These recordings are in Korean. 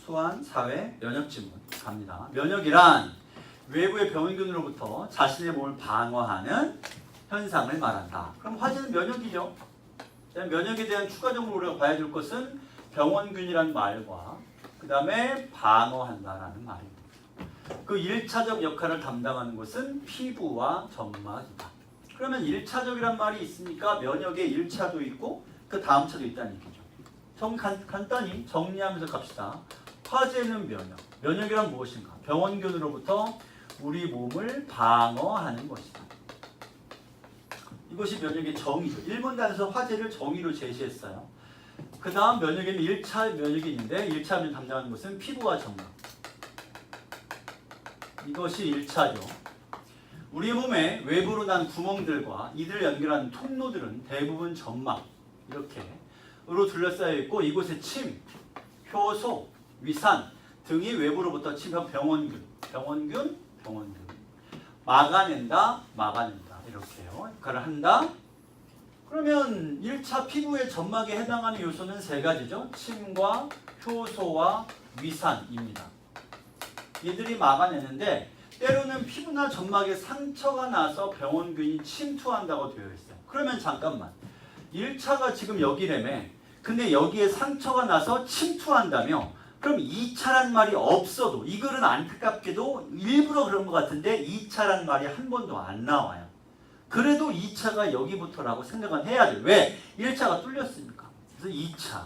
소환, 사회, 면역 질문 갑니다. 면역이란 외부의 병원균으로부터 자신의 몸을 방어하는 현상을 말한다. 그럼 화제는 면역이죠. 면역에 대한 추가적으로 우리가 봐야 될 것은 병원균이라는 말과 그 다음에 방어한다라는 말입니다. 그 1차적 역할을 담당하는 것은 피부와 점막이다. 그러면 1차적이란 말이 있으니까 면역에 1차도 있고 그 다음 차도 있다는 얘기죠. 간단히 정리하면서 갑시다. 화제는 면역. 면역이란 무엇인가? 병원균으로부터 우리 몸을 방어하는 것이다. 이것이 면역의 정의죠. 일본단에서 화제를 정의로 제시했어요. 그 다음 면역에는 1차 면역이 있는데 1차 면역 담당하는 것은 피부와 점막. 이것이 1차죠. 우리 몸의 외부로 난 구멍들과 이들을 연결하는 통로들은 대부분 점막 이렇게로 둘러싸여 있고 이곳에 침, 효소, 위산 등이 외부로부터 침입한 병원균 막아낸다 이렇게요. 역할을 한다. 그러면 1차 피부의 점막에 해당하는 요소는 세 가지죠. 침과 효소와 위산입니다. 이들이 막아내는데 때로는 피부나 점막에 상처가 나서 병원균이 침투한다고 되어 있어요. 그러면 잠깐만. 1차가 지금 여기라며. 근데 여기에 상처가 나서 침투한다며. 그럼 2차란 말이 없어도 이 글은 안타깝게도 일부러 그런 것 같은데 2차란 말이 한 번도 안 나와요. 그래도 2차가 여기부터라고 생각은 해야 돼. 왜? 1차가 뚫렸으니까. 그래서 2차.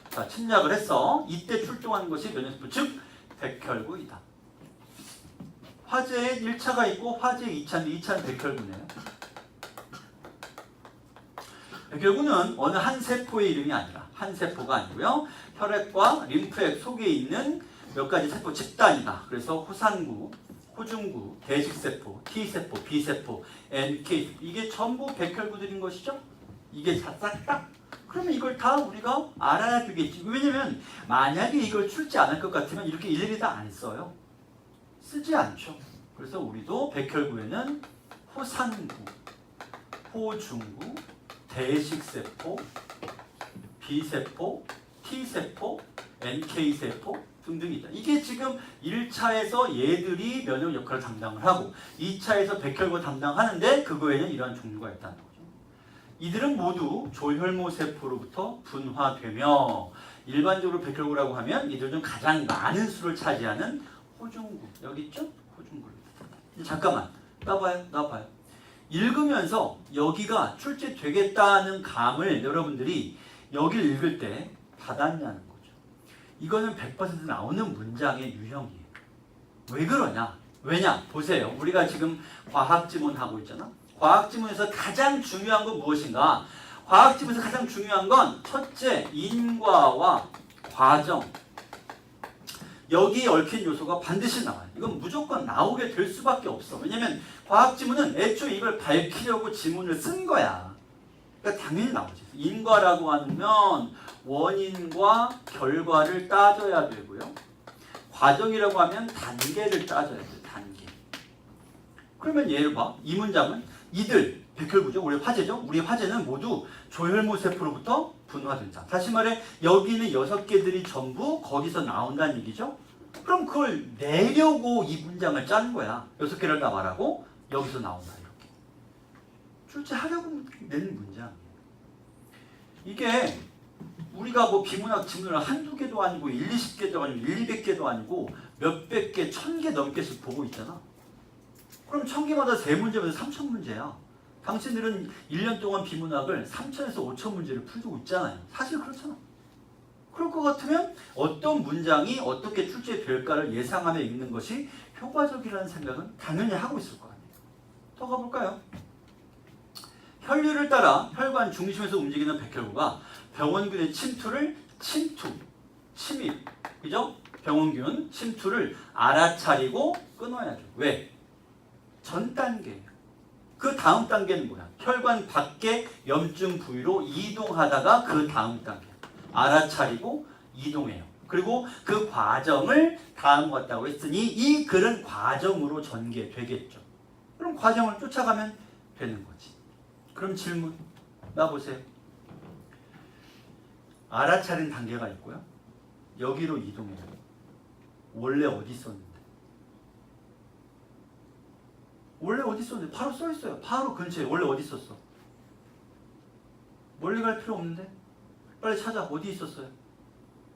자, 침략을 했어. 이때 출동하는 것이 면역세포, 즉 백혈구이다. 화재에 1차가 있고 화재에 2차인데 2차는 백혈구네요. 백혈구는 어느 한 세포의 이름이 아니라 한 세포가 아니고요. 혈액과 림프액 속에 있는 몇 가지 세포 집단이다. 그래서 호산구, 호중구, 대식세포, T세포, B세포, NK 이게 전부 백혈구들인 것이죠. 이게 싹 다. 그러면 이걸 다 우리가 알아야 되겠지. 왜냐면 만약에 이걸 출제 안 할 것 같으면 이렇게 일일이 다 안 써요. 쓰지 않죠. 그래서 우리도 백혈구에는 호산구, 호중구, 대식세포, B세포, T세포, NK세포 등등이 있다. 이게 지금 1차에서 얘들이 면역 역할을 담당을 하고 2차에서 백혈구 담당하는데 그거에는 이러한 종류가 있다는 거죠. 이들은 모두 조혈모세포로부터 분화되며 일반적으로 백혈구라고 하면 이들 중 가장 많은 수를 차지하는 호중구. 여기 있죠? 호중구를. 잠깐만. 나봐요. 읽으면서 여기가 출제되겠다는 감을 여러분들이 여기를 읽을 때 받았냐는 거죠. 이거는 100% 나오는 문장의 유형이에요. 왜 그러냐? 왜냐? 보세요. 우리가 지금 과학지문 하고 있잖아. 과학지문에서 가장 중요한 건 무엇인가? 과학지문에서 가장 중요한 건 첫째, 인과와 과정. 여기에 얽힌 요소가 반드시 나와요. 이건 무조건 나오게 될 수밖에 없어. 왜냐면 과학지문은 애초에 이걸 밝히려고 지문을 쓴 거야. 그러니까 당연히 나오지. 인과라고 하면 원인과 결과를 따져야 되고요. 과정이라고 하면 단계를 따져야 돼요. 단계. 그러면 예를 봐. 이 문장은 이들, 백혈구죠. 우리 화제죠. 우리 화제는 모두 조혈모세포로부터 분화된다. 다시 말해 여기는 6개들이 전부 거기서 나온다는 얘기죠. 그럼 그걸 내려고 이 문장을 짠 거야. 6개를 다 말하고 여기서 나온다. 이렇게. 출제하려고 낸 문장이에요. 이게 우리가 뭐 비문학 지문을 한두 개도 아니고 20개도 아니고 200개도 아니고 몇백 개, 1000개 넘게씩 보고 있잖아. 그럼 1000개마다 3문제면 3000문제야. 당신들은 1년 동안 비문학을 3000에서 5000문제를 풀고 있잖아요. 사실 그렇잖아. 그럴 것 같으면 어떤 문장이 어떻게 출제될까를 예상하며 읽는 것이 효과적이라는 생각은 당연히 하고 있을 거 아니에요. 더 가볼까요? 혈류를 따라 혈관 중심에서 움직이는 백혈구가 병원균의 침입, 그죠? 병원균 침투를 알아차리고 끊어야죠. 왜? 전 단계예요. 그 다음 단계는 뭐야? 혈관 밖의 염증 부위로 이동하다가 그 다음 단계. 알아차리고 이동해요. 그리고 그 과정을 다음 같다고 했으니 이 글은 과정으로 전개되겠죠. 그럼 과정을 쫓아가면 되는 거지. 그럼 질문 나 보세요. 알아차린 단계가 있고요. 여기로 이동해요. 원래 어디 있었는데? 원래 어디 있었는데? 바로 써 있어요. 바로 근처에. 원래 어디 있었어? 멀리 갈 필요 없는데? 빨리 찾아. 어디 있었어요?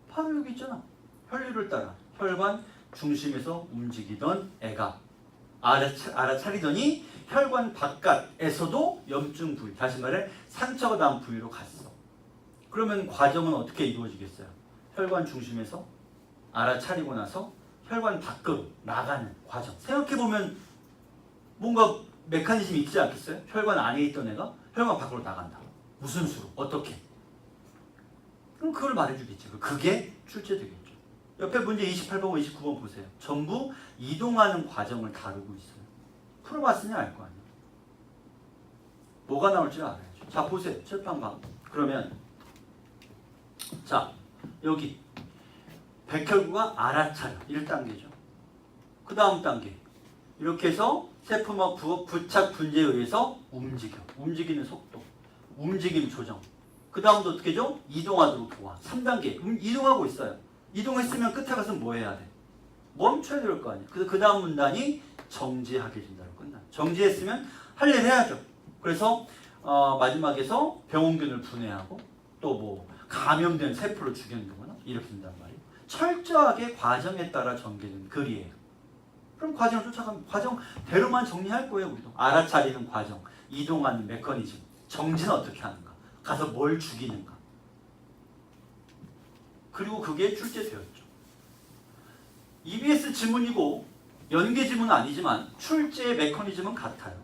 바로 여기 있잖아. 혈류를 따라 혈관 중심에서 움직이던 애가 알아차리더니 혈관 바깥에서도 염증 부위, 다시 말해 상처가 난 부위로 갔어. 그러면 과정은 어떻게 이루어지겠어요? 혈관 중심에서 알아차리고 나서 혈관 밖으로 나가는 과정. 생각해보면 뭔가 메커니즘이 있지 않겠어요? 혈관 안에 있던 애가 혈관 밖으로 나간다. 무슨 수로? 어떻게? 그럼 그걸 말해주겠죠. 그게 출제되겠죠. 옆에 문제 28번, 29번 보세요. 전부 이동하는 과정을 다루고 있어요. 풀어봤으니 알 거 아니에요. 뭐가 나올지 알아야죠. 자, 보세요. 칠판방. 그러면 자, 여기 백혈구가 알아차려. 1단계죠. 그 다음 단계. 이렇게 해서 세포막 부착 분재에 의해서 움직여. 움직이는 속도. 움직임 조정. 그 다음도 어떻게 죠? 이동하도록 도와. 3단계. 이동하고 있어요. 이동했으면 끝에 가서 뭐 해야 돼? 멈춰야 될 거 아니에요. 그래서 그 다음 문단이 정지하게 된다고 끝나. 정지했으면 할 일 해야죠. 그래서 마지막에서 병원균을 분해하고 또 뭐 감염된 세포를 죽여내거나 이렇게 된단 말이에요. 철저하게 과정에 따라 전개된 글이에요. 그럼 과정을 쫓아가면 과정대로만 정리할 거예요. 우리도. 알아차리는 과정, 이동하는 메커니즘, 정지는 어떻게 하는가, 가서 뭘 죽이는가. 그리고 그게 출제되었죠. EBS 지문이고 연계 지문은 아니지만 출제의 메커니즘은 같아요.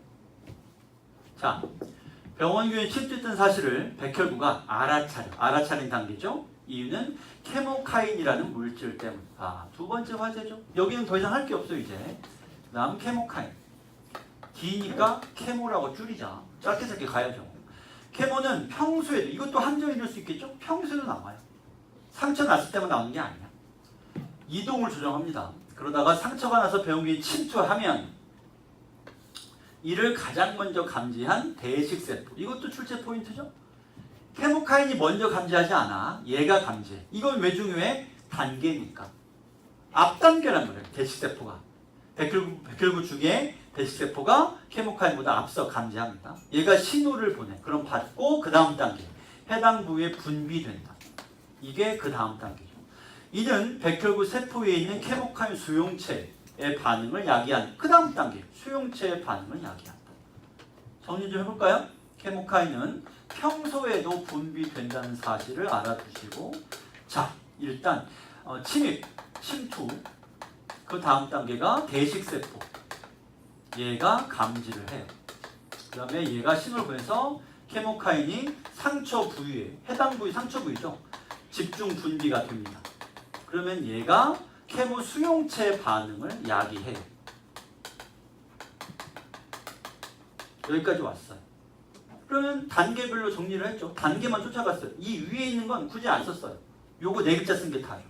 자, 병원균이 침투했던 사실을 백혈구가 알아차린 단계죠. 이유는 케모카인이라는 물질 때문. 두 번째 화제죠. 여기는 더 이상 할 게 없어요, 이제. 다음 케모카인. D니까 케모라고 줄이자. 짧게 가야죠. 케모는 평소에도, 이것도 함정이 될 수 있겠죠? 평소에도 나와요. 상처 났을 때만 나오는 게 아니야. 이동을 조정합니다. 그러다가 상처가 나서 병원균이 침투하면 이를 가장 먼저 감지한 대식세포. 이것도 출제 포인트죠? 케모카인이 먼저 감지하지 않아. 얘가 감지해. 이건 왜 중요해? 단계니까. 앞단계란 말이에요. 대식세포가. 백혈구 중에 대식세포가 케모카인보다 앞서 감지합니다. 얘가 신호를 보내. 그럼 받고 그 다음 단계. 해당 부위에 분비된다. 이게 그 다음 단계죠. 이는 백혈구 세포 위에 있는 케모카인 수용체의 반응을 야기한 그 다음 단계. 수용체의 반응을 야기한다. 정리 좀 해볼까요? 케모카인은 평소에도 분비된다는 사실을 알아두시고, 자, 일단 침투, 그 다음 단계가 대식세포. 얘가 감지를 해요. 그 다음에 얘가 신호를 보내서 케모카인이 상처 부위에, 해당 부위, 상처 부위죠. 집중 분비가 됩니다. 그러면 얘가 케모 수용체 반응을 야기해요. 여기까지 왔어요. 그러면 단계별로 정리를 했죠. 단계만 쫓아갔어요. 이 위에 있는 건 굳이 안 썼어요. 요거 4글자 쓴 게 다죠.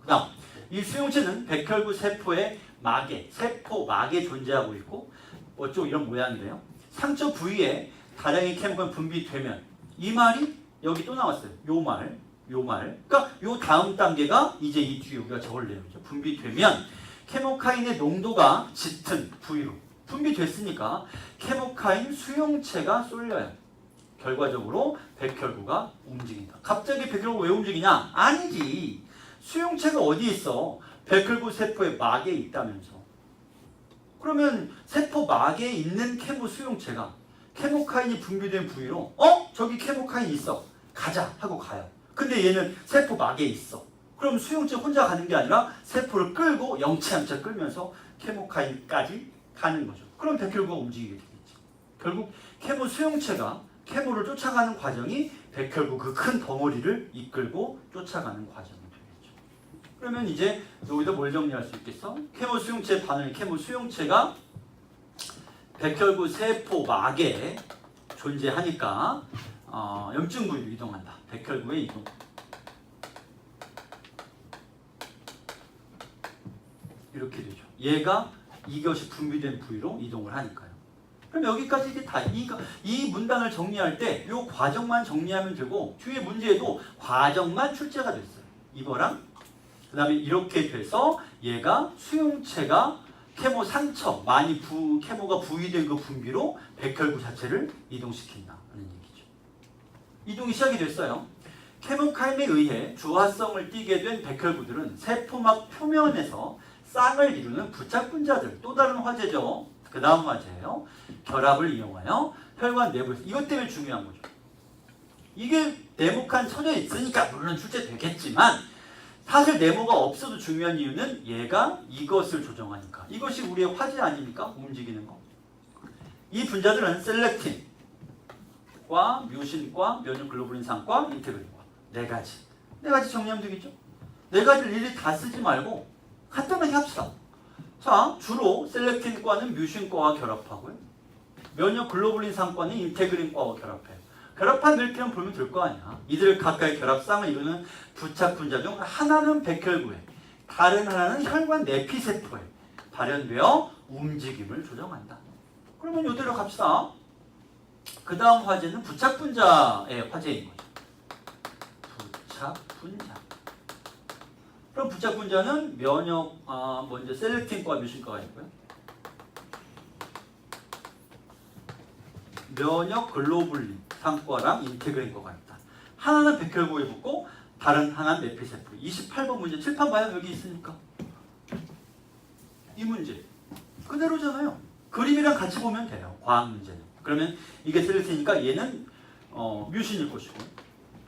그 다음, 이 수용체는 백혈구 세포의 막에, 세포 막에 존재하고 있고, 어쩌고 이런 모양이래요. 상처 부위에 다량의 케모카인 분비되면, 이 말이 여기 또 나왔어요. 요 말. 그러니까 요 다음 단계가 이제 이 뒤에 우리가 적을 내용이죠. 분비되면 케모카인의 농도가 짙은 부위로 분비됐으니까 케모카인 수용체가 쏠려요. 결과적으로 백혈구가 움직인다. 갑자기 백혈구가 왜 움직이냐? 아니지. 수용체가 어디 있어? 백혈구 세포의 막에 있다면서. 그러면 세포 막에 있는 케모 수용체가 케모카인이 분비된 부위로 저기 케모카인 있어. 가자 하고 가요. 근데 얘는 세포 막에 있어. 그럼 수용체 혼자 가는 게 아니라 세포를 끌고 영체양체 끌면서 케모카인까지 가는 거죠. 그럼 백혈구가 움직이게 되겠지. 결국 케모 수용체가 케모를 쫓아가는 과정이 백혈구 그 큰 덩어리를 이끌고 쫓아가는 과정이 되겠죠. 그러면 이제 여기다 뭘 정리할 수 있겠어? 케모 수용체 반응이 케모 수용체가 백혈구 세포 막에 존재하니까 염증 부위로 이동한다. 백혈구의 이동. 이렇게 되죠. 얘가 이것이 분비된 부위로 이동을 하니까요. 그럼 여기까지 이게 다 이 문단을 정리할 때 이 과정만 정리하면 되고 뒤에 문제에도 과정만 출제가 됐어요. 이거랑 그 다음에 이렇게 돼서 얘가 수용체가 케모 상처, 많이 케모가 부위된 그 분비로 백혈구 자체를 이동시킨다는 얘기죠. 이동이 시작이 됐어요. 케모카인에 의해 주화성을 띠게 된 백혈구들은 세포막 표면에서 쌍을 이루는 부착분자들, 또 다른 화제죠. 그 다음 화제예요. 결합을 이용하여 혈관 내부에서, 이것 때문에 중요한 거죠. 이게 네모칸 쳐져 있으니까 물론 출제되겠지만 사실 네모가 없어도 중요한 이유는 얘가 이것을 조정하니까. 이것이 우리의 화제 아닙니까? 움직이는 거. 이 분자들은 셀렉틴과 뮤신과 면역글로불린산과 인테그린과 네 가지 정리하면 되겠죠? 네 가지를 일일이 다 쓰지 말고 간단하게 합시다. 자, 주로 셀렉틴과는 뮤신과와 결합하고요. 면역글로불린산과는 인테그린과와 결합해요. 결합한 멸피만 보면 될 거 아니야. 이들 각각의 결합상을 이루는 부착 분자 중 하나는 백혈구에, 다른 하나는 혈관 내피세포에 발현되어 움직임을 조정한다. 그러면 이대로 갑시다. 그 다음 화제는 부착 분자의 화제인 거죠. 부착 분자. 그럼 부착 분자는 먼저 셀렉틴과 뮤신과가 있고요. 면역글로불린 산과랑 인테그린과가 있다. 하나는 백혈구에 붙고 다른 하나는 내피세포. 28번 문제 칠판 봐요. 여기 있으니까. 이 문제 그대로잖아요. 그림이랑 같이 보면 돼요. 과학 문제는. 그러면 이게 셀렉틴이니까 얘는 뮤신일 것이고,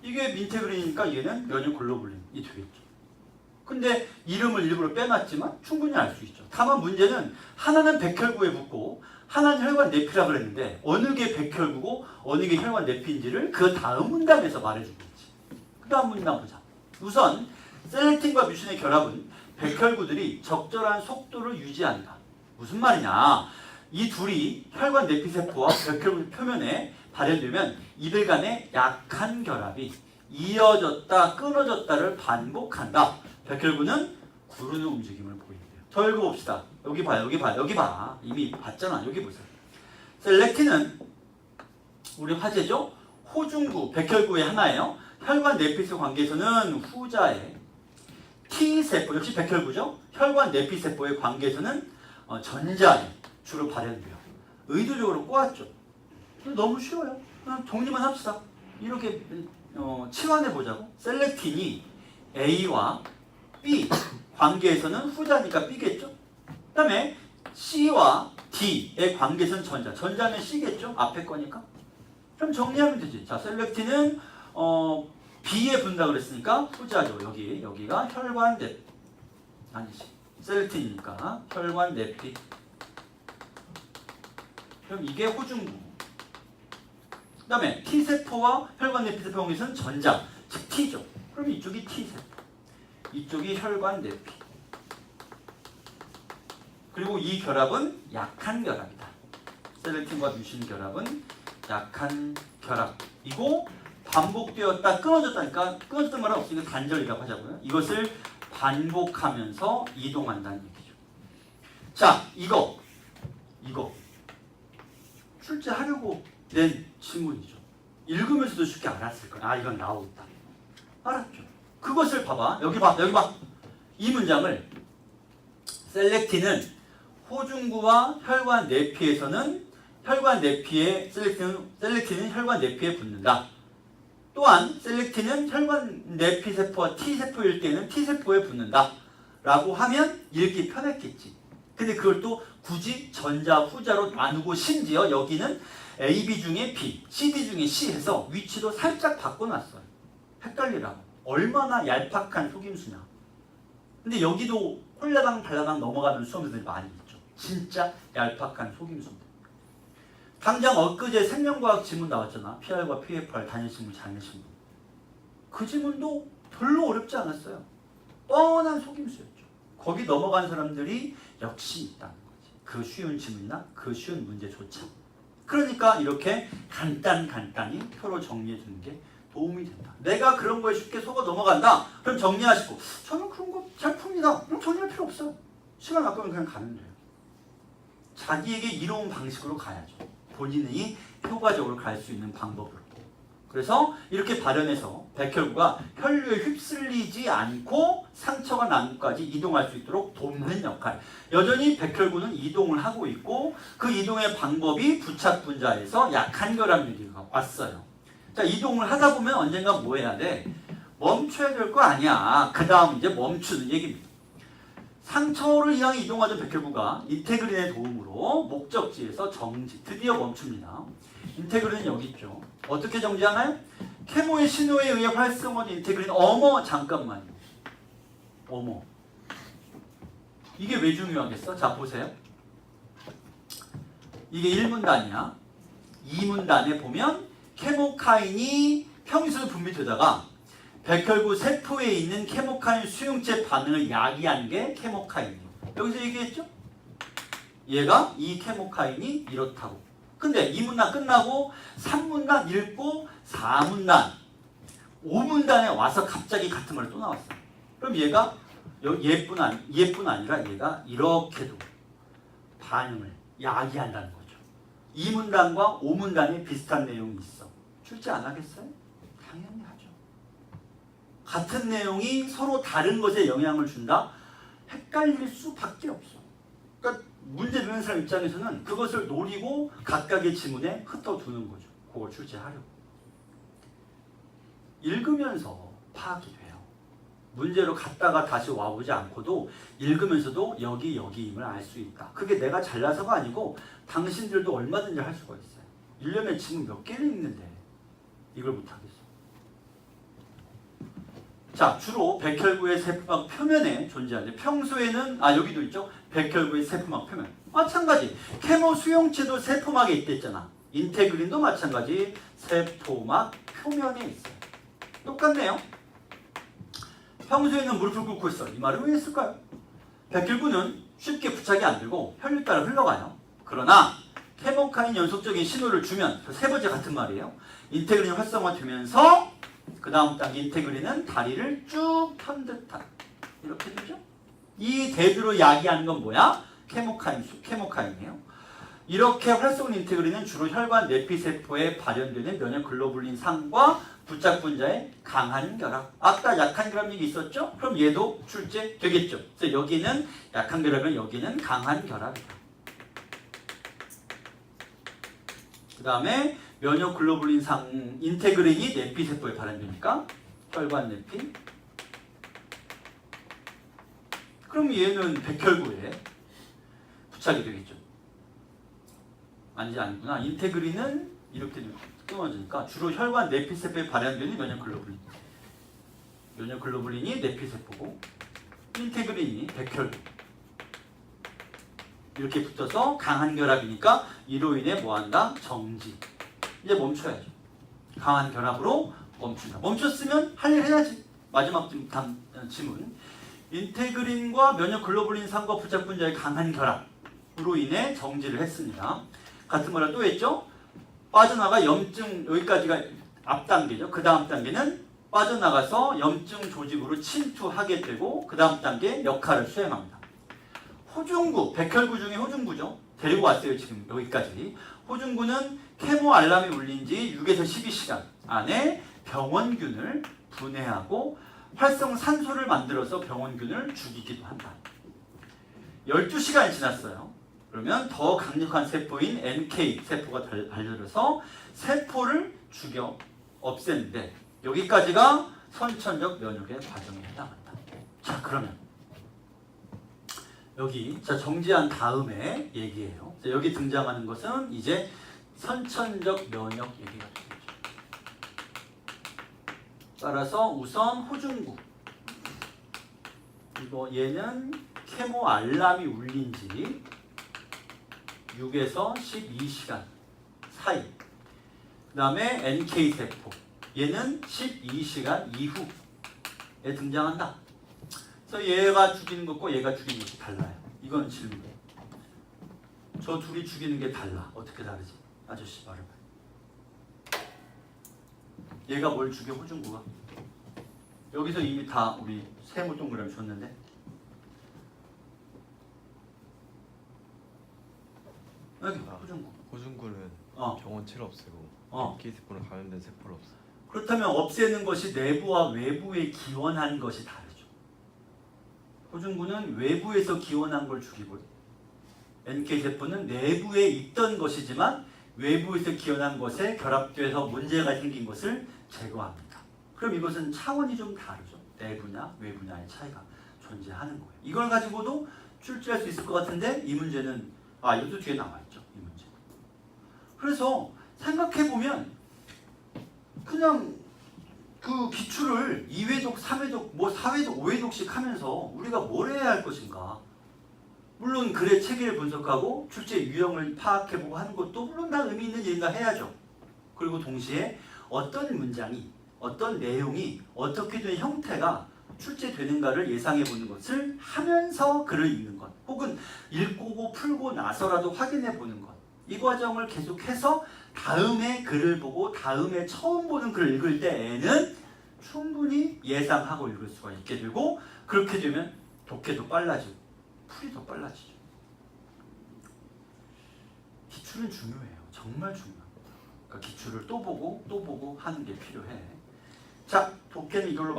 이게 인테그린이니까 얘는 면역글로불린이 되겠죠. 근데 이름을 일부러 빼놨지만 충분히 알 수 있죠. 다만 문제는 하나는 백혈구에 붙고 하나는 혈관 내피라 그랬는데 어느 게 백혈구고 어느 게 혈관 내피인지를 그 다음 문답에서 말해주겠지. 그 다음 문답 보자. 우선 셀렉틴과 뮤신의 결합은 백혈구들이 적절한 속도를 유지한다. 무슨 말이냐? 이 둘이 혈관 내피세포와 백혈구 표면에 발현되면 이들 간의 약한 결합이 이어졌다 끊어졌다를 반복한다. 백혈구는 구르는 움직임을 보인대요. 더 읽어봅시다. 여기 봐요. 여기 봐. 이미 봤잖아. 여기 보세요. 셀렉틴은 우리 화제죠. 호중구, 백혈구의 하나예요. 혈관 내피세포 관계에서는 후자의 T세포, 역시 백혈구죠. 혈관 내피세포의 관계에서는 전자에 주로 발현돼요. 의도적으로 꼬았죠. 너무 쉬워요. 그냥 정리만 합시다. 이렇게 치환해 보자고. 셀렉틴이 A와 B 관계에서는 후자니까 B겠죠. 그 다음에 C와 D의 관계에서는 전자는 C겠죠. 앞에 거니까. 그럼 정리하면 되지. 자, 셀렉틴은 B에 분다 그랬으니까 후자죠. 여기가 혈관 내피. 아니지. 셀렉틴이니까 혈관 내피. 그럼 이게 호중구. 그 다음에 T세포와 혈관 내피세포 관계에서는 전자, 즉 T죠. 그럼 이쪽이 T세포. 이쪽이 혈관 내피. 그리고 이 결합은 약한 결합이다. 셀렉틴과 뮤신 결합은 약한 결합이고 반복되었다 끊어졌다니까 끊어졌다는 말은 없으니까 단절이라고 하자고요. 이것을 반복하면서 이동한다는 얘기죠. 자, 이거 출제하려고 낸 질문이죠. 읽으면서도 쉽게 알았을 거야. 아, 이건 나오겠다. 알았죠. 그것을 봐봐. 여기 봐. 이 문장을 셀렉틴은 호중구와 혈관 내피에서는 셀렉틴은 혈관 내피에 붙는다. 또한 셀렉틴은 혈관 내피세포와 T세포일 때는 T세포에 붙는다. 라고 하면 읽기 편했겠지. 근데 그걸 또 굳이 전자, 후자로 나누고 심지어 여기는 AB 중에 B, CD 중에 C 해서 위치도 살짝 바꿔놨어요. 헷갈리라고. 얼마나 얄팍한 속임수냐. 근데 여기도 홀라당 달라당 넘어가는 수험생들이 많이 있죠. 진짜 얄팍한 속임수입니다. 당장 엊그제 생명과학 지문 나왔잖아. PR과 PFR 단일신문, 장일신문. 그 지문도 별로 어렵지 않았어요. 뻔한 속임수였죠. 거기 넘어간 사람들이 역시 있다는 거지. 그 쉬운 지문이나 그 쉬운 문제조차. 그러니까 이렇게 간단히 표로 정리해 주는 게 도움이 된다. 내가 그런 거에 쉽게 속아 넘어간다. 그럼 정리하시고 저는 그런 거 잘 풉니다. 그럼 정리할 필요 없어요. 시간 아까우면 그냥 가면 돼요. 자기에게 이로운 방식으로 가야죠. 본인이 효과적으로 갈 수 있는 방법으로. 그래서 이렇게 발현해서 백혈구가 혈류에 휩쓸리지 않고 상처가 난 곳까지 이동할 수 있도록 돕는 역할. 여전히 백혈구는 이동을 하고 있고 그 이동의 방법이 부착 분자에서 약한 결합 유리가 왔어요. 자, 이동을 하다 보면 언젠가 뭐 해야 돼? 멈춰야 될 거 아니야. 그 다음 이제 멈추는 얘기입니다. 상처를 향해 이동하던 백혈구가 인테그린의 도움으로 목적지에서 정지, 드디어 멈춥니다. 인테그린은 여기 있죠. 어떻게 정지하나요? 케모의 신호에 의해 활성화된 인테그린. 어머, 잠깐만요. 어머. 이게 왜 중요하겠어? 자, 보세요. 이게 1문단이야. 2문단에 보면 케모카인이 평소에 분비되다가 백혈구 세포에 있는 케모카인 수용체 반응을 야기한 게 케모카인이에요. 여기서 얘기했죠? 얘가 이 케모카인이 이렇다고. 근데 2문단 끝나고 3문단 읽고 4문단, 5문단에 와서 갑자기 같은 말이 또 나왔어요. 그럼 얘가 얘뿐 아니라 얘가 이렇게도 반응을 야기한다는 거죠. 2문단과 5문단에 비슷한 내용이 있어. 출제 안 하겠어요? 당연히 하죠. 같은 내용이 서로 다른 것에 영향을 준다? 헷갈릴 수밖에 없어. 그러니까 문제 내는 사람 입장에서는 그것을 노리고 각각의 지문에 흩어두는 거죠. 그걸 출제하려고. 읽으면서 파악이 돼요. 문제로 갔다가 다시 와보지 않고도 읽으면서도 여기임을 알 수 있다. 그게 내가 잘나서가 아니고 당신들도 얼마든지 할 수가 있어요. 1년에 지문 몇 개를 읽는데 이걸 못하겠어. 자, 주로 백혈구의 세포막 표면에 존재하는데 평소에는 여기도 있죠. 백혈구의 세포막 표면. 마찬가지. 케모 수용체도 세포막에 있댔잖아. 인테그린도 마찬가지 세포막 표면에 있어요. 똑같네요. 평소에는 무릎을 꿇고 있어. 이 말을 왜 했을까요? 백혈구는 쉽게 부착이 안 되고 혈류 따라 흘러가요. 그러나 케모카인 연속적인 신호를 주면 세 번째 같은 말이에요. 인테그린이 활성화되면서 그 다음 단계 인테그린은 다리를 쭉 편 듯한 이렇게 되죠. 이 대두로 야기하는 건 뭐야? 케모카인이에요. 이렇게 활성화 인테그린은 주로 혈관 내피세포에 발현되는 면역글로불린 상과 부착 분자의 강한 결합. 아까 약한 결합 얘기 있었죠? 그럼 얘도 출제되겠죠. 그래서 여기는 약한 결합이면 여기는 강한 결합이다. 그 다음에 면역글로불린 상 인테그린이 내피세포에 발현되니까 혈관 내피. 그럼 얘는 백혈구에 부착이 되겠죠. 아니구나. 인테그린은 이렇게 끊어지니까 주로 혈관 내피세포에 발현되는 면역글로불린이 내피세포고 인테그린이 백혈구. 이렇게 붙어서 강한 결합이니까 이로 인해 뭐한다? 정지. 이제 멈춰야죠. 강한 결합으로 멈춘다. 멈췄으면 할 일 해야지. 마지막 지문. 인테그린과 면역글로불린 상과 부착 분자의 강한 결합으로 인해 정지를 했습니다. 같은 말을 또 했죠. 빠져나가 염증, 여기까지가 앞 단계죠. 그 다음 단계는 빠져나가서 염증 조직으로 침투하게 되고 그 다음 단계 역할을 수행합니다. 호중구, 백혈구 중에 호중구죠. 데리고 왔어요. 지금 여기까지. 호중구는 케모 알람이 울린 지 6에서 12시간 안에 병원균을 분해하고 활성산소를 만들어서 병원균을 죽이기도 한다. 12시간이 지났어요. 그러면 더 강력한 세포인 NK 세포가 달려들어서 세포를 죽여 없애는데 여기까지가 선천적 면역의 과정에 해당한다. 자, 그러면 여기 정지한 다음에 얘기해요. 여기 등장하는 것은 이제 선천적 면역 얘기가 되겠죠. 따라서 우선 호중구. 얘는 케모 알람이 울린 지 6에서 12시간 사이. 그 다음에 NK세포. 얘는 12시간 이후에 등장한다. 그래서 얘가 죽이는 것과 얘가 죽이는 것이 달라요. 이건 질문이에요. 저 둘이 죽이는 게 달라. 어떻게 다르지? 아저씨 말해봐요. 얘가 뭘 죽여? 호중구가? 여기서 이미 다 우리 세모 동그라미 줬는데 여기 호중구. 호중구는 병원 치료 없애고 NK세포는 감염된 세포를 없애. 그렇다면 없애는 것이 내부와 외부에 기원한 것이 다르죠. 호중구는 외부에서 기원한 걸 죽이고요. NK세포는 내부에 있던 것이지만 외부에서 기원한 것에 결합돼서 문제가 생긴 것을 제거합니다. 그럼 이것은 차원이 좀 다르죠. 내부냐 외부냐의 차이가 존재하는 거예요. 이걸 가지고도 출제할 수 있을 것 같은데 이 문제는 이것도 뒤에 나와있죠. 이 문제. 그래서 생각해보면 그냥 그 기출을 2회독, 3회독, 뭐 4회독, 5회독씩 하면서 우리가 뭘 해야 할 것인가. 물론 글의 체계를 분석하고 출제 유형을 파악해보고 하는 것도 물론 다 의미 있는 일인가 해야죠. 그리고 동시에 어떤 문장이, 어떤 내용이, 어떻게 된 형태가 출제되는가를 예상해보는 것을 하면서 글을 읽는 것, 혹은 읽고 풀고 나서라도 확인해보는 것, 이 과정을 계속해서 다음에 글을 보고 다음에 처음 보는 글을 읽을 때에는 충분히 예상하고 읽을 수가 있게 되고, 그렇게 되면 독해도 빨라지고 풀이 더 빨라지죠. 기출은 중요해요. 정말 중요합니다. 그러니까 기출을 또 보고 또 보고 하는 게 필요해. 자, 독해는 이걸로